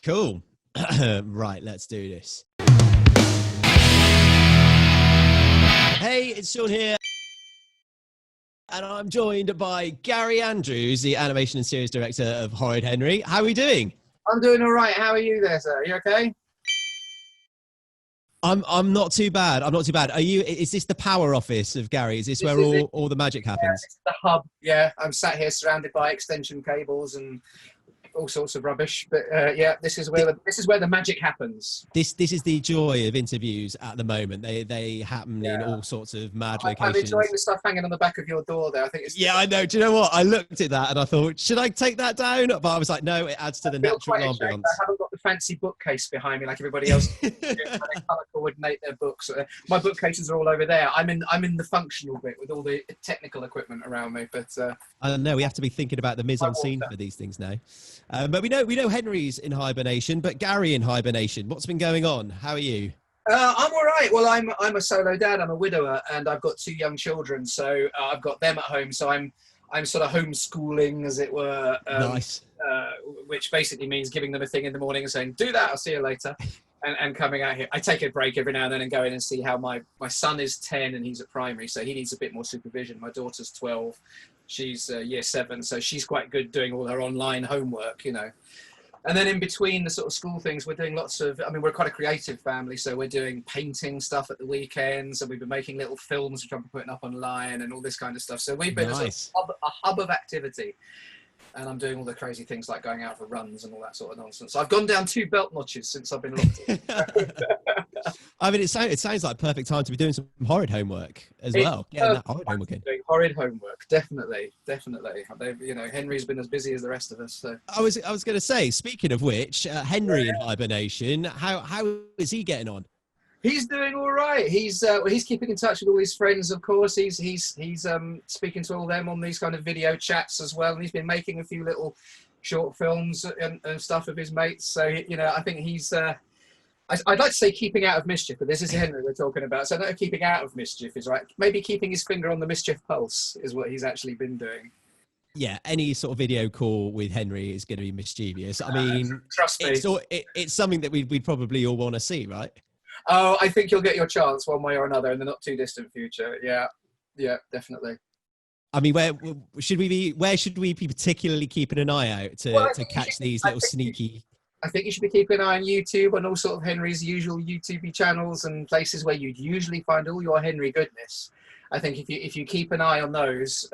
Cool. Right, let's do this. Hey, it's Sean here. And I'm joined by Gary Andrews, the animation and series director of Horrid Henry. How are we doing? I'm doing all right. How are you there, sir? Are you okay? I'm not too bad. I'm not too bad. Are you? Is this the power office of Gary? Is this where all the magic happens? Yeah, it's the hub. Yeah, I'm sat here surrounded by extension cables and all sorts of rubbish. But yeah, this is where the magic happens. This is the joy of interviews at the moment. They happen in all sorts of mad locations. I'm enjoying the stuff hanging on the back of your door there. I think it's I know. Do you know what? I looked at that and I thought, should I take that down? But I was like, no, it adds to the natural ambience. I haven't got the fancy bookcase behind me like everybody else. They colour coordinate their books. My bookcases are all over there. I'm in the functional bit with all the technical equipment around me. But I know we have to be thinking about the mise en scene for these things now. But we know Henry's in hibernation, but Gary in hibernation. What's been going on? How are you? I'm all right. Well, I'm a solo dad. I'm a widower, and I've got 2 young children. So I've got them at home. So I'm sort of homeschooling, as it were. Nice. Which basically means giving them a thing in the morning and saying, "Do that. I'll see you later," and coming out here. I take a break every now and then and go in and see how my son is 10 and he's at primary, so he needs a bit more supervision. My daughter's 12. She's year 7, so she's quite good doing all her online homework, you know. And then in between the sort of school things, we're doing lots of, we're quite a creative family, so we're doing painting stuff at the weekends, and we've been making little films which I'm putting up online and all this kind of stuff. So we've been a hub of activity. And I'm doing all the crazy things like going out for runs and all that sort of nonsense. I've gone down 2 belt notches since I've been locked in. I mean, it sounds like perfect time to be doing some horrid homework as well. Getting that horrid homework in. Doing horrid homework, definitely. Henry's been as busy as the rest of us. So I was going to say, speaking of which, Henry in hibernation. How is he getting on? He's doing all right. He's keeping in touch with all his friends, of course. He's speaking to all them on these kind of video chats as well. And he's been making a few little short films and stuff with his mates. So I think he's. I'd like to say keeping out of mischief, but this is Henry we're talking about. So I don't know if keeping out of mischief is right. Maybe keeping his finger on the mischief pulse is what he's actually been doing. Yeah, any sort of video call with Henry is going to be mischievous. I mean, trust me, it's something that we'd probably all want to see, right? Oh, I think you'll get your chance one way or another in the not too distant future. Yeah, definitely. I mean, where should we be particularly keeping an eye out to catch these little sneaky? I think you should be keeping an eye on YouTube and all sort of Henry's usual YouTube channels and places where you'd usually find all your Henry goodness. I think if you keep an eye on those,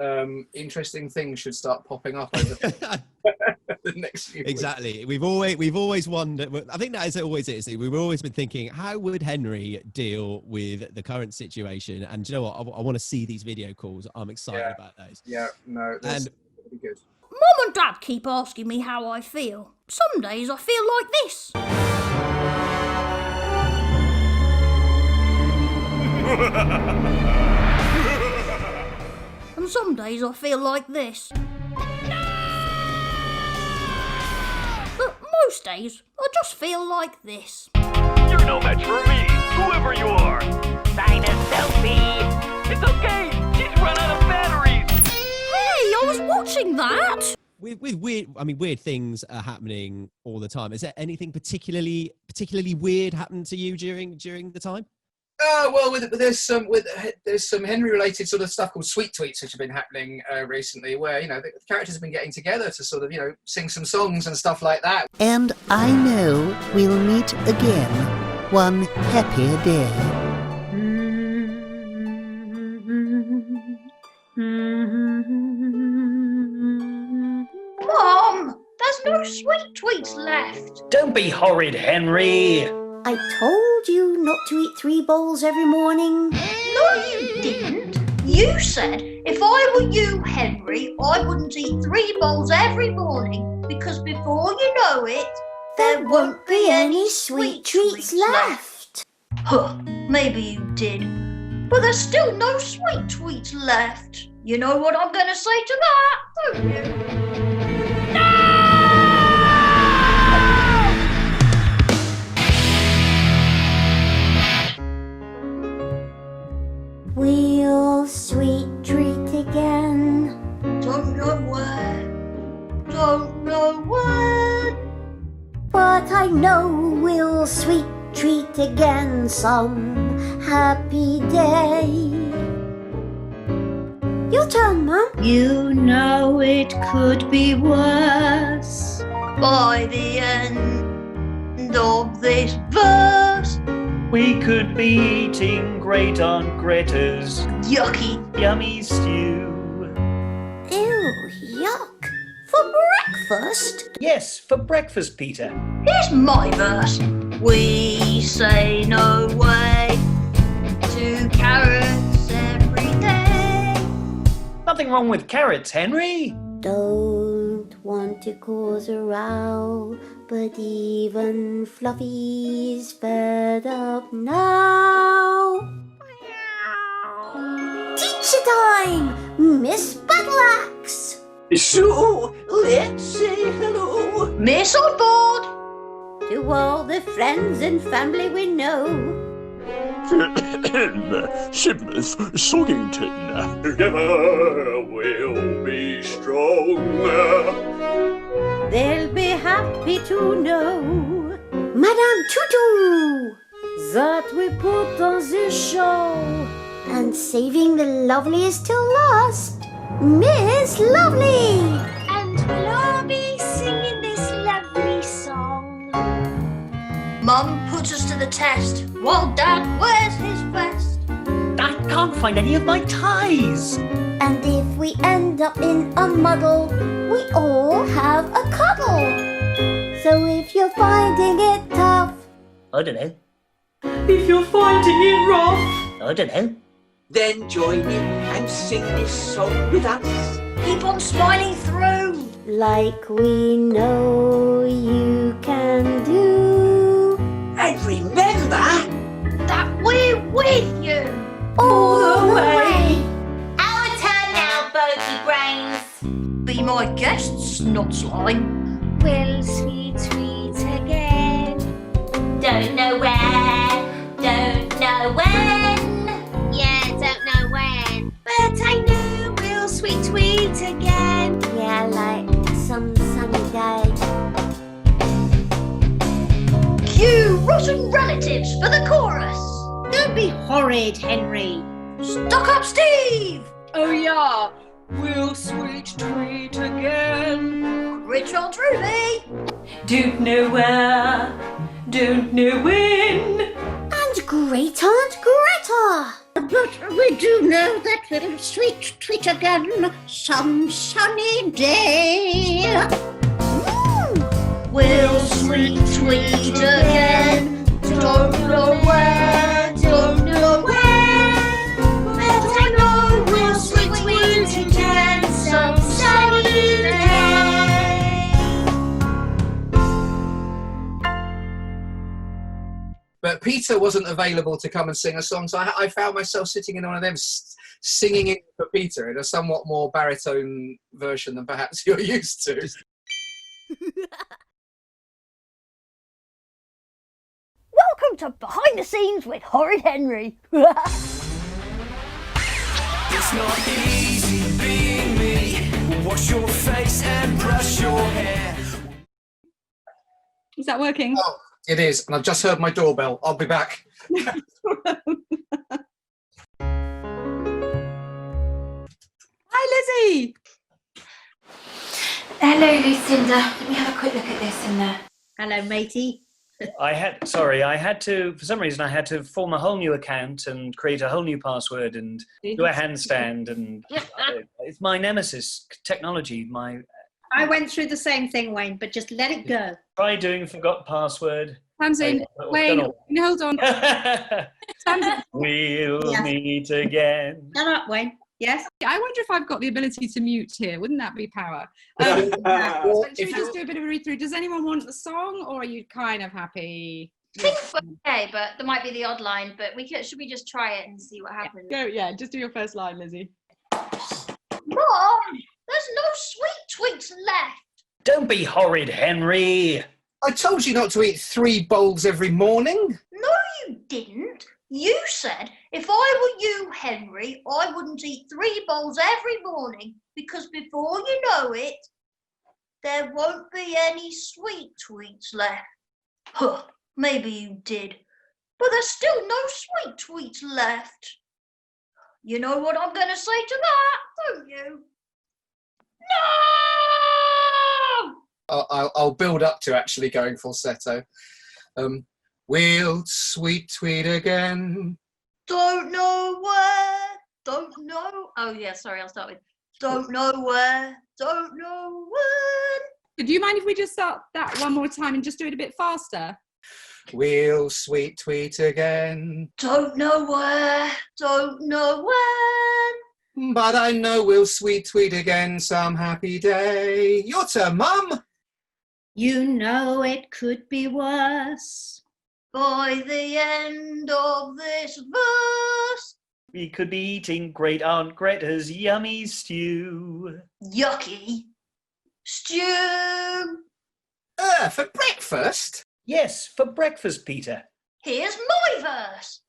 interesting things should start popping up over the next few weeks. Exactly. We've always wondered. I think that is always it. We've always been thinking, how would Henry deal with the current situation? And do you know what? I want to see these video calls. I'm excited about those. Yeah. No. That'll be good. Mum and Dad keep asking me how I feel. Some days I feel like this. And some days I feel like this. But most days I just feel like this. You're no match for me, whoever you are. Sign a selfie. It's okay, she's run out of batteries. Hey, I was watching that. With weird things are happening all the time. Is there anything particularly weird happened to you during the time? Well, there's some Henry-related sort of stuff called sweet tweets which have been happening recently, where the characters have been getting together to sort of sing some songs and stuff like that. And I know we'll meet again one happier day. Mom, there's no sweet tweets left. Don't be horrid, Henry. I told you not to eat 3 bowls every morning. No, you didn't. You said if I were you, Henry, I wouldn't eat 3 bowls every morning because before you know it, There won't be any sweet treats left. Huh, maybe you did. But there's still no sweet tweets left. You know what I'm going to say to that, don't you? We'll sweet treat again. Don't know where. Don't know when. But I meet again some happy day. Your turn, Mum. You know it could be worse by the end of this verse. We could be eating Great Aunt Greta's Yucky. yummy stew. Ew, yuck. For breakfast? Yes, for breakfast, Peter. Here's my verse. We say no way to carrots every day. Nothing wrong with carrots, Henry. Don't want to cause a row, but even Fluffy's fed up now. Teacher time! Miss Battleaxe! So, let's say hello. Miss on board. To all the friends and family we know. Seamus Soggington. Together we'll be strong. They'll be happy to know, Madame Tutu, that we put on this show. And saving the loveliest till last, Miss Lovely. And we'll all be singing this lovely song. Mum puts us to the test while Dad wears his vest. I can't find any of my ties. And if we end up in a muddle, we all have a cuddle. So if you're finding it tough, I don't know. If you're finding it rough, I don't know. Then join in and sing this song with us. Keep on smiling through. like we know you can do. And remember That we're with you. All the way. Our turn now, bogey brains. Be my guests, not slime. We'll sweet tweet again. Don't know where, don't know when. Yeah, don't know when. But I know we'll sweet tweet again. Yeah, like some sunny day. Cue rotten relatives for the chorus. Don't be horrid, Henry. Stuck up Steve. oh yeah, we'll sweet tweet again. Richard Ruby. Don't know where, don't know when. And Great Aunt Greta. But we do know that we'll sweet tweet again some sunny day. We'll sweet tweet again. Don't know where, don't know when. But I know we'll sweet tweet again some sunny day. But Peter wasn't available to come and sing a song, so I found myself sitting in one of them singing it for Peter in a somewhat more baritone version than perhaps you're used to. Welcome to Behind the Scenes with Horrid Henry. It's not easy being me. Wash your face and brush your hair. Is that working? Oh, it is, and I've just heard my doorbell. I'll be back. Hi, Lizzie. Hello, Lucinda. Let me have a quick look at this in there. Hello, matey. I had to, for some reason, I had to form a whole new account and create a whole new password and do a handstand. And it's my nemesis, technology. I went through the same thing, Wayne, but just let it go. Try doing forgot password. Tamsin, Wayne, hold on. Tamsin. We'll meet again. Shut up, Wayne. Yes? I wonder if I've got the ability to mute here. Wouldn't that be power? Well, Should we just do a bit of a read through? Does anyone want the song, or are you kind of happy? I think we're okay, but there might be the odd line. But should we just try it and see what happens? Go, yeah. Just do your first line, Lizzie. Mom, there's no sweet tweets left. Don't be horrid, Henry. I told you not to eat 3 bowls every morning. No, you didn't. You said, if I were you, Henry, I wouldn't eat 3 bowls every morning because before you know it, there won't be any sweet tweets left. Huh, maybe you did. But there's still no sweet tweets left. You know what I'm going to say to that, don't you? No! I'll build up to actually going falsetto. We'll sweet tweet again. Don't know where, don't know. Oh, yeah, sorry, I'll start with. Don't know where, don't know when. Do you mind if we just start that one more time and just do it a bit faster? We'll sweet tweet again. Don't know where, don't know when. But I know we'll sweet tweet again some happy day. Your turn, Mum. You know it could be worse. By the end of this verse. We could be eating Great Aunt Greta's yummy stew. Yucky. Stew. For breakfast? Yes, for breakfast, Peter. Here's my verse.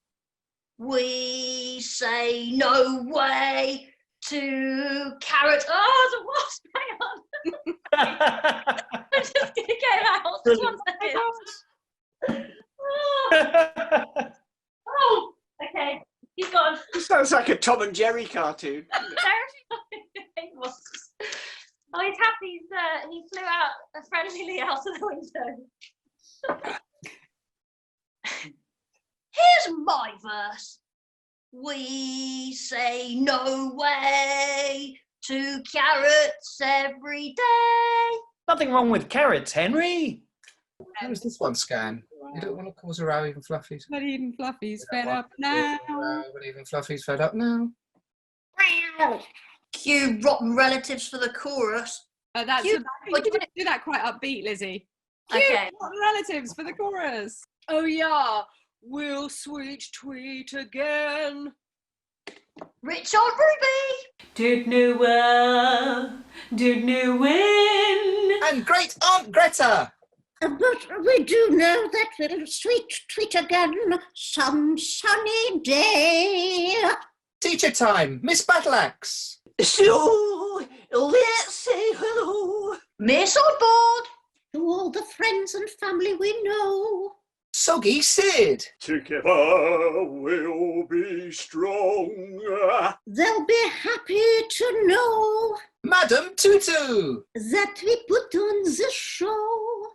We say no way to carrot. Oh, the wasp. Hang on. I'm just going to get it out. Just 1 second. Oh, okay. He's gone. Sounds like a Tom and Jerry cartoon. Oh, he's happy. He flew out friendlily out of the window. Here's my verse. We say no way to carrots every day. Nothing wrong with carrots, Henry. How does this one scan? You don't want to cause a row, even Fluffy's. Not even Fluffy's fed up now. But even Fluffy's fed up now. Cue rotten relatives for the chorus. That's Cue- you can do that quite upbeat, Lizzie. Okay. Rotten relatives for the chorus. Oh yeah, we'll sweet tweet again. Rich on Ruby. Don't know where, don't know when. And Great Aunt Greta. But we do know that we'll sweet tweet again some sunny day. Teacher time, Miss Battleaxe. So, let's say hello. Miss on board. To all the friends and family we know. Soggy Sid. Together we'll be strong. They'll be happy to know Madam Tutu. that we put on the show.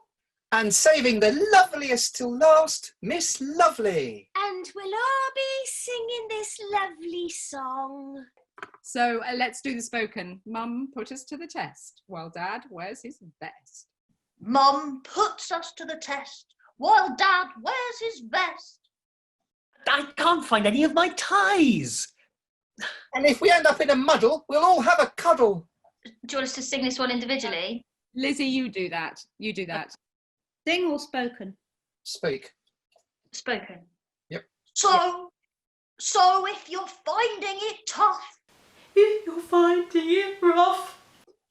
And saving the loveliest till last, Miss Lovely. And we'll all be singing this lovely song. So let's do the spoken. Mum, put us to the test. While Dad wears his vest. Mum puts us to the test while Dad wears his vest. I can't find any of my ties. And if we end up in a muddle, we'll all have a cuddle. Do you want us to sing this one individually? Lizzie, you do that. You do that. Sing or spoken? Speak. Spoken. Yep. So if you're finding it tough, If you're finding it rough,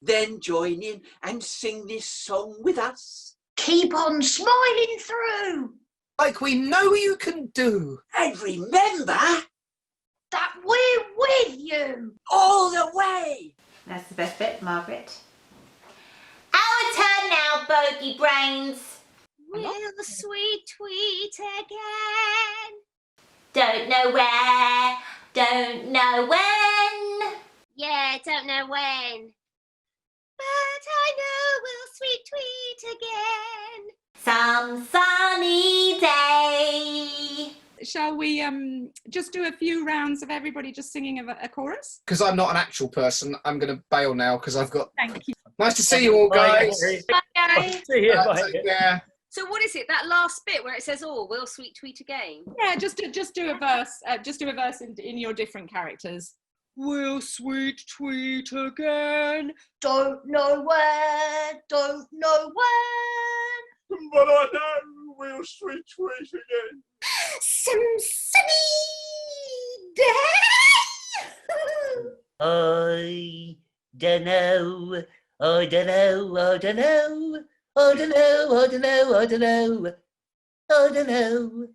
Then join in and sing this song with us. keep on smiling through. Like we know you can do. And remember, That we're with you. all the way. that's the best bit, Margaret. Our turn now, bogey brains. We'll sweet tweet again. Don't know where, don't know when. Yeah, don't know when. But I know we'll sweet tweet again. Some sunny day. Shall we just do a few rounds of everybody just singing a chorus? Because I'm not an actual person, I'm going to bail now because I've got... Thank you. Nice to see you all, guys. Bye, guys. See you, bye. Take care. So what is it? That last bit where it says, "Oh, we'll sweet tweet again." Yeah, just do a verse. Just do a verse in your different characters. We'll sweet tweet again. Don't know where, don't know when. But I know we'll sweet tweet again. Some sunny day. I don't know. I don't know. I don't know. I don't know. I don't know. I don't know. I don't know.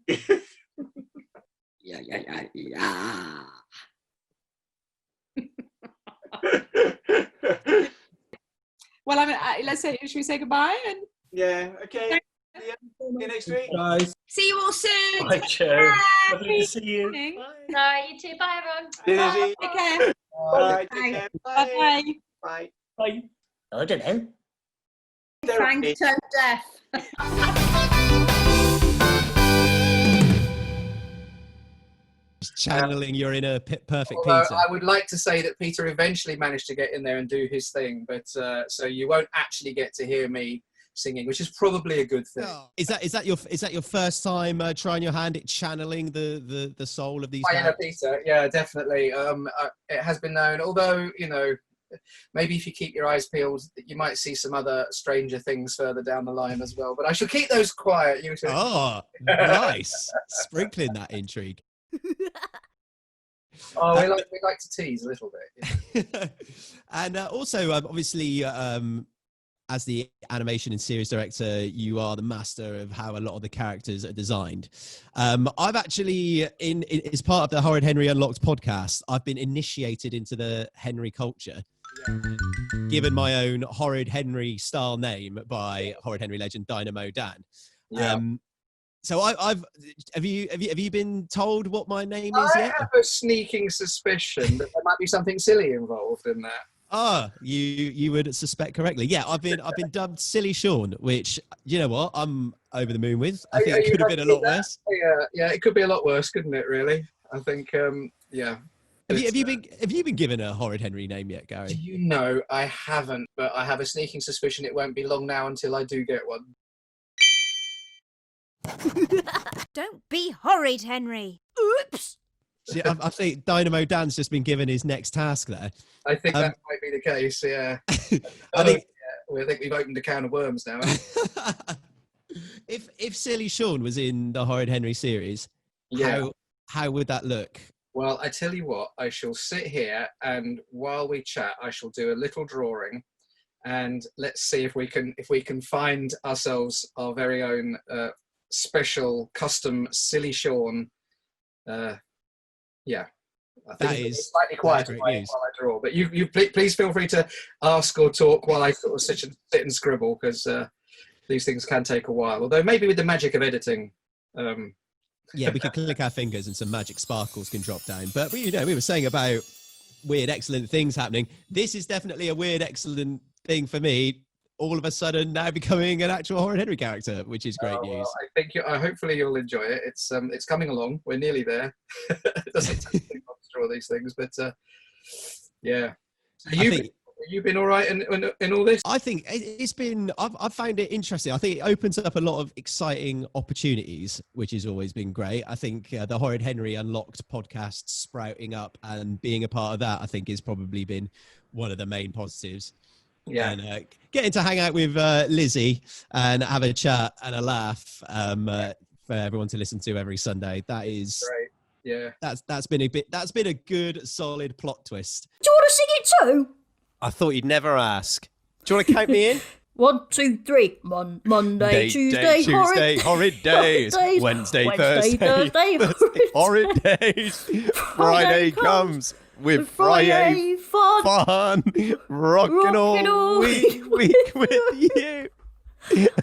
Yeah. Well, let's say, should we say goodbye? And Yeah, okay. See you next week. Guys. See you all soon. Bye, Joe. Lovely to see you. All right, you too. Bye, everyone. Lizzie. Take care. Bye. Take care. Bye-bye. Bye. Bye. I don't know. Thanks, tone deaf. Channeling your inner perfect Although Peter. I would like to say that Peter eventually managed to get in there and do his thing, but so you won't actually get to hear me singing, which is probably a good thing. Oh. Is that your first time trying your hand at channeling the soul of these Oh, yeah, characters? Peter. Yeah, definitely. It has been known, although, you know, maybe if you keep your eyes peeled, you might see some other stranger things further down the line as well. But I shall keep those quiet. You two. Oh, nice. Sprinkling that intrigue. Oh, we like to tease a little bit. Yeah. And also, obviously, as the animation and series director, you are the master of how a lot of the characters are designed. I've actually, as part of the Horrid Henry Unlocked podcast, I've been initiated into the Henry culture, given my own Horrid Henry style name by Horrid Henry legend Dynamo Dan. Yeah. So have you been told what my name is I yet? have a sneaking suspicion that there might be something silly involved in that. Ah, you would suspect correctly. Yeah, I've been dubbed Silly Sean, which, you know what, I'm over the moon with. I think it could have been a lot worse. Yeah, it could be a lot worse, couldn't it? Really, I think. Yeah. Have you been given a Horrid Henry name yet, Gary? Do you know, I haven't, but I have a sneaking suspicion it won't be long now until I do get one. Don't be horrid, Henry. Oops. See, I think Dynamo Dan's just been given his next task there. I think that might be the case. Yeah. I think we've opened a can of worms now. if Silly Sean was in the Horrid Henry series, Yeah. how would that look? Well, I tell you what, I shall sit here and while we chat, I shall do a little drawing, and let's see if we can find ourselves our very own special custom Silly Sean. Yeah. I think That it's is slightly quiet great while news. I draw, but you please feel free to ask or talk while I sort of sit and scribble, because these things can take a while. Although maybe with the magic of editing. Yeah, we can click our fingers and some magic sparkles can drop down. But we were saying about weird, excellent things happening. This is definitely a weird, excellent thing for me. All of a sudden now becoming an actual Horrid Henry character, which is great news. Well, I think hopefully you'll enjoy it. It's coming along. We're nearly there. It doesn't take too long to draw these things, but yeah. So you've been all right in all this? I think it's been. I've found it interesting. I think it opens up a lot of exciting opportunities, which has always been great. I think the Horrid Henry Unlocked podcast sprouting up and being a part of that, I think, has probably been one of the main positives. Yeah. And getting to hang out with Lizzie and have a chat and a laugh for everyone to listen to every Sunday. That is great. Yeah. That's been a good solid plot twist. Do you want to sing it too? I thought you'd never ask. Do you want to count me in? 1, 2, 3. Monday, Tuesday, horrid days. Wednesday, Thursday, horrid days. Friday comes with FriYAY fun. Rocking all week with you.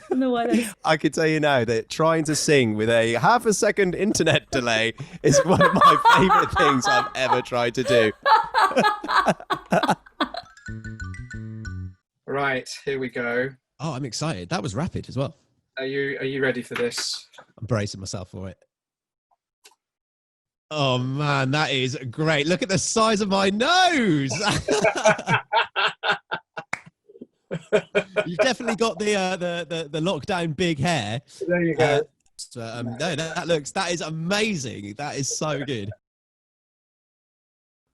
No, I don't. I can tell you now that trying to sing with a half-a-second internet delay is one of my favourite things I've ever tried to do. Right, here we go. Oh, I'm excited. That was rapid as well. Are you ready for this? I'm bracing myself for it. Oh man, that is great. Look at the size of my nose. You've definitely got the lockdown big hair. There you go. No, that is amazing. That is so good.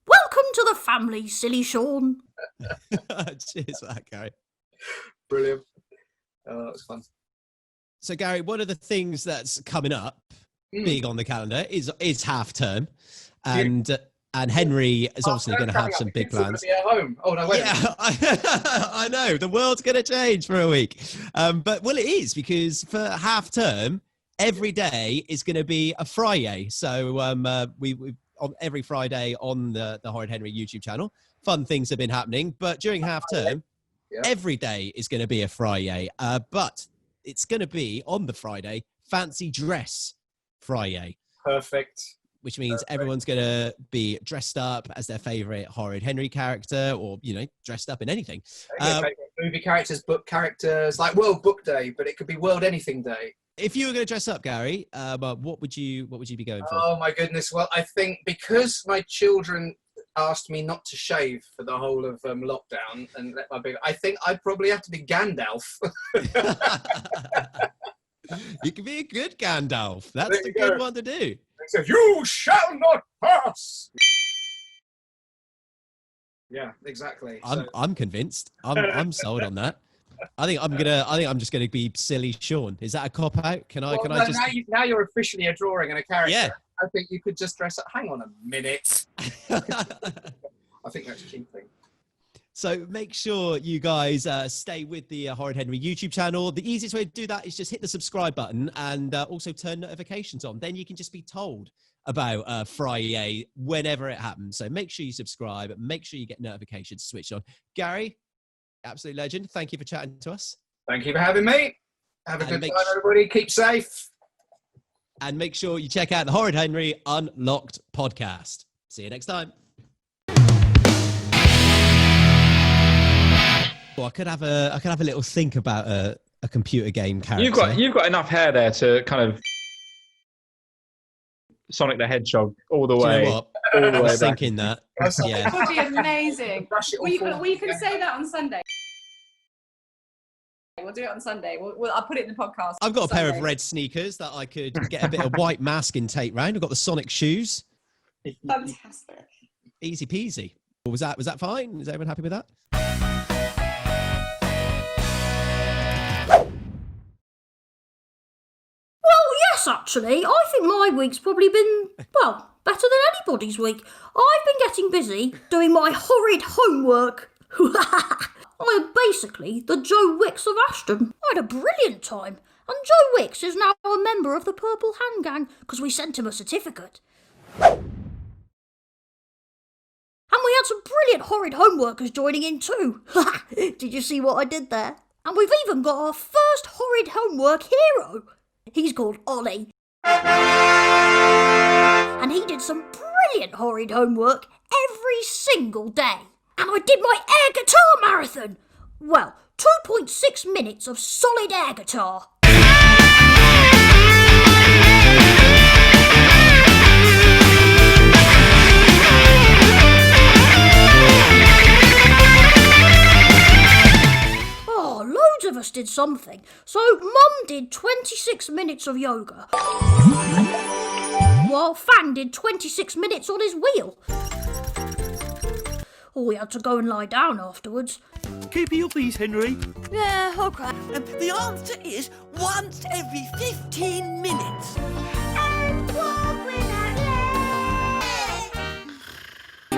Welcome to the family, Silly Sean. Cheers for that, Gary. Brilliant. Oh, that was fun. So, Gary, one of the things that's coming up big on the calendar is half term, and Henry is obviously going to have some big plans. Be at home. Oh no, wait. Yeah, I know the world's going to change for a week, but it is, because for half term every day is going to be a FriYAY. So we on every Friday on the Horrid Henry YouTube channel, fun things have been happening. But during half term, every day is going to be a FriYAY. But it's going to be on the Friday fancy dress FriYAY. Perfect. Which means everyone's going to be dressed up as their favourite Horrid Henry character, or, you know, dressed up in anything. Movie characters, book characters, like World Book Day, but it could be World Anything Day. If you were going to dress up, Gary, what would you be going for? Oh my goodness! Well, I think because my children asked me not to shave for the whole of lockdown and let my beard, I think I'd probably have to be Gandalf. You could be a good Gandalf. That's the good one to do. So you shall not pass. Yeah, exactly. I'm convinced. I'm sold on that. I think I'm just gonna be silly Sean. Is that a cop out? Can I just? Now you're officially a drawing and a character. Yeah. I think you could just dress up. Hang on a minute. I think that's cheating. So make sure you guys stay with the Horrid Henry YouTube channel. The easiest way to do that is just hit the subscribe button and also turn notifications on. Then you can just be told about FriYAY whenever it happens. So make sure you subscribe. Make sure you get notifications switched on. Gary, absolute legend. Thank you for chatting to us. Thank you for having me. Have a good time, everybody. Keep safe. And make sure you check out the Horrid Henry Unlocked podcast. See you next time. Well, I could have a little think about a computer game character. You've got enough hair there to kind of Sonic the Hedgehog all the way. Do you know what? I was thinking that. Yeah. That would be amazing. We can say that on Sunday. We'll do it on Sunday. I'll put it in the podcast. I've got a pair of red sneakers that I could get a bit of white mask and take round. I've got the Sonic shoes. Fantastic. Easy peasy. Was that fine? Is everyone happy with that? Yes, actually, I think my week's probably been, well, better than anybody's week. I've been getting busy doing my horrid homework. I am basically the Joe Wicks of Ashton. I had a brilliant time, and Joe Wicks is now a member of the Purple Hand Gang because we sent him a certificate. And we had some brilliant horrid homeworkers joining in too. Did you see what I did there? And we've even got our first horrid homework hero. He's called Ollie. And he did some brilliant horrid homework every single day. And I did my air guitar marathon. Well, 2.6 minutes of solid air guitar. Loads of us did something. So Mum did 26 minutes of yoga, while Fang did 26 minutes on his wheel. Oh, we had to go and lie down afterwards. Keep your peace, Henry. Yeah, okay. The answer is once every 15 minutes. And walk without leg.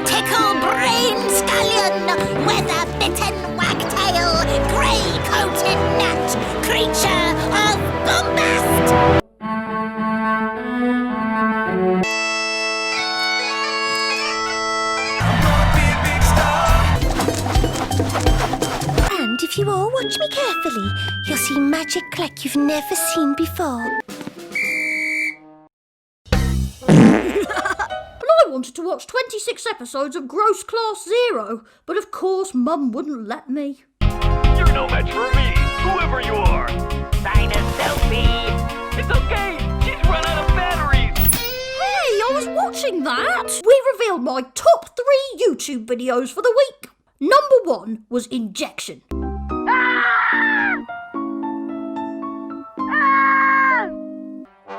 Tickle brain scallion, weather bitten wagtail, grey coated nut, creature of bombast. And if you all watch me carefully, you'll see magic like you've never seen before. I wanted to watch 26 episodes of Gross Class Zero, but of course Mum wouldn't let me. You're no match for me, whoever you are. Sign a selfie. It's okay, she's run out of batteries. Hey, I was watching that. We revealed my top 3 YouTube videos for the week. Number 1 was Injection.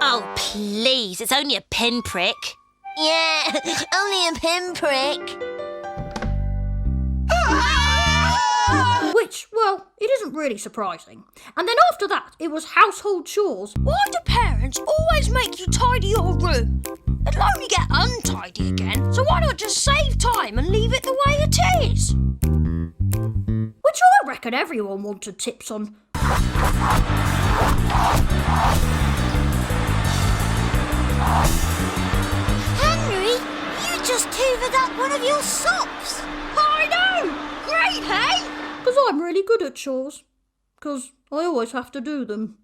Oh, please, it's only a pinprick. Yeah, only a pinprick. Which, well, it isn't really surprising. And then after that, it was household chores. Why do parents always make you tidy your room? It'll only get untidy again, so why not just save time and leave it the way it is? Which I reckon everyone wanted tips on. Henry, you just hoovered up one of your socks. I know! Great, hey? Because I'm really good at chores. Because I always have to do them.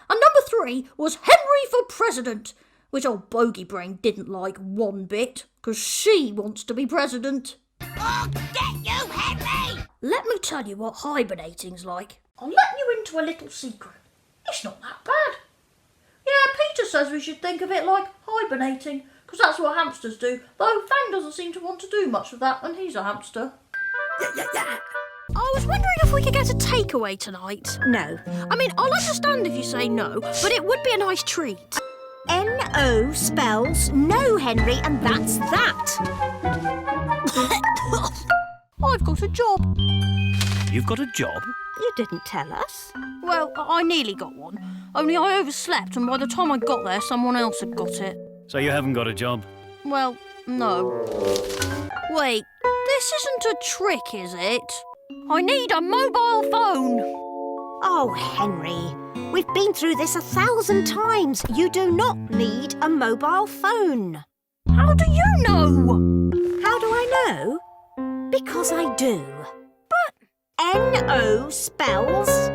And number 3 was Henry for President, which old Bogey Brain didn't like one bit, because she wants to be president. Oh, get you, Henry! Let me tell you what hibernating's like. I'll let you into a little secret. It's not that bad. Yeah, Peter says we should think of it like hibernating, because that's what hamsters do, though Fang doesn't seem to want to do much of that, and he's a hamster. Yeah. I was wondering if we could get a takeaway tonight. No. I mean, I'll understand if you say no, but it would be a nice treat. N-O spells no, Henry, and that's that. I've got a job. You've got a job? You didn't tell us. Well, I nearly got one. Only I overslept, and by the time I got there, someone else had got it. So you haven't got a job? Well, no. Wait, this isn't a trick, is it? I need a mobile phone. Oh, Henry, we've been through this 1,000 times. You do not need a mobile phone. How do you know? How do I know? Because I do. But N-O spells...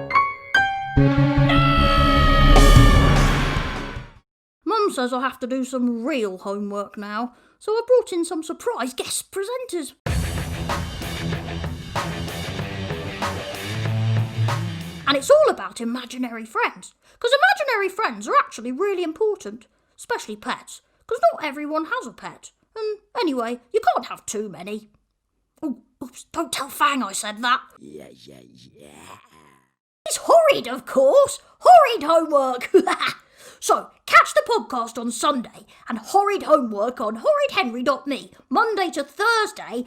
Mum says I have to do some real homework now, so I brought in some surprise guest presenters. And it's all about imaginary friends, because imaginary friends are actually really important, especially pets, because not everyone has a pet. And anyway, you can't have too many. Oh, oops, don't tell Fang I said that. Yeah. It's Horrid, of course. Horrid homework. So, catch the podcast on Sunday and Horrid homework on horridhenry.me, Monday to Thursday